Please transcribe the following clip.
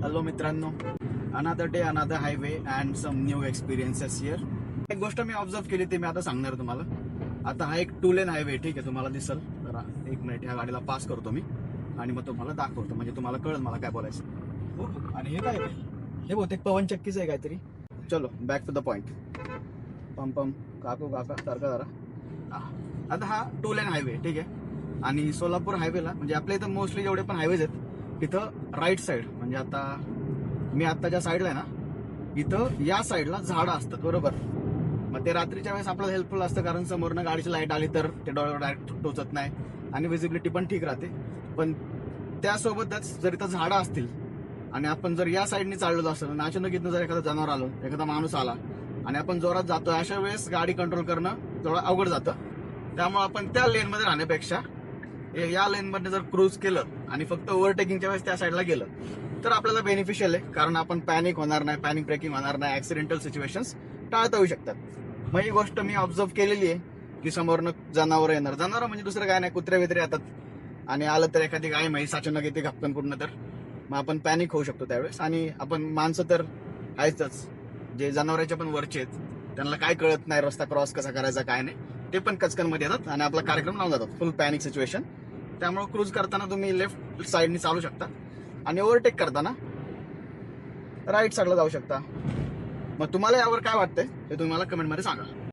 Hello मित्रांनो, another day another highway and some new experiences here. एक गोष्ट मी observe केली ते मी आता सांगणार तुम्हाला. आता हा एक 2 लेन हायवे, ठीक आहे, तुम्हाला दिसल. जरा एक मिनिट, ह्या गाडीला पास करतो मी आणि मग तुम्हाला दाखवतो, म्हणजे तुम्हाला कळेल मला काय बोलायचं. हो, आणि हे काय आहे? हे बहुतेक पवन चक्कीच आहे काहीतरी. चलो बॅक टू द पॉइंट. पम पम काकू काका सारखा जरा. आता हा 2 लेन हायवे, ठीक आहे, आणि सोलापूर हायवेला म्हणजे आपल्या इथं मोस्टली जेवढे पण हायवेज आहेत तिथं राईट साईड, म्हणजे आता मी आता ज्या साईडला आहे ना, इथं या साईडला झाडं असतात, बरोबर. मग ते रात्रीच्या वेळेस आपल्याला हेल्पफुल असतं, कारण समोरनं गाडीची लाईट आली तर ते डोळ्यावर डायरेक्ट टोचत नाही आणि विजिबिलिटी पण ठीक राहते. पण त्यासोबतच जर इथं झाडं असतील आणि आपण जर या साईडने चाललो असेल आणि अचानक इथनं जर एखादा जनावर आलं, एखादा माणूस आला आणि आपण जोरात जातो, अशा वेळेस गाडी कंट्रोल करणं थोडं अवघड जातं. त्यामुळे आपण त्या लेनमध्ये राहण्यापेक्षा या लेनमध्ये जर क्रूज केलं आणि फक्त ओव्हरटेकिंगच्या वेळेस त्या साईडला गेलं तर आपल्याला बेनिफिशियल आहे, कारण आपण पॅनिक होणार नाही, पॅनिक ब्रेकिंग होणार नाही, ऍक्सिडेंटल सिच्युएशन्स टाळता येऊ शकतात. मग ही गोष्ट मी ऑब्झर्व केलेली आहे की समोरनं जनावर येणार, जनावर म्हणजे दुसरं काय नाही, कुत्रे वित्रे येतात आणि आलं तर एखादी गाय म्हैस अचानक येते घपकन कुठनं, तर मग आपण पॅनिक होऊ शकतो त्यावेळेस. आणि आपण माणसं तर आहेतच, जे जनावरांच्या पण वरचे आहेत, त्यांना काय कळत नाही रस्ता क्रॉस कसा करायचा काय नाही, ते पण कचकनमध्ये येतात आणि आपला कार्यक्रम लावून जातात, फुल पॅनिक सिच्युएशन. त्यामुळे क्रूज करताना तुम्ही लेफ्ट साईडनी चालू शकता आणि ओव्हरटेक करताना राईट साईडला जाऊ शकता. मग तुम्हाला यावर काय वाटतंय हे तुम्ही मला कमेंटमध्ये सांगा.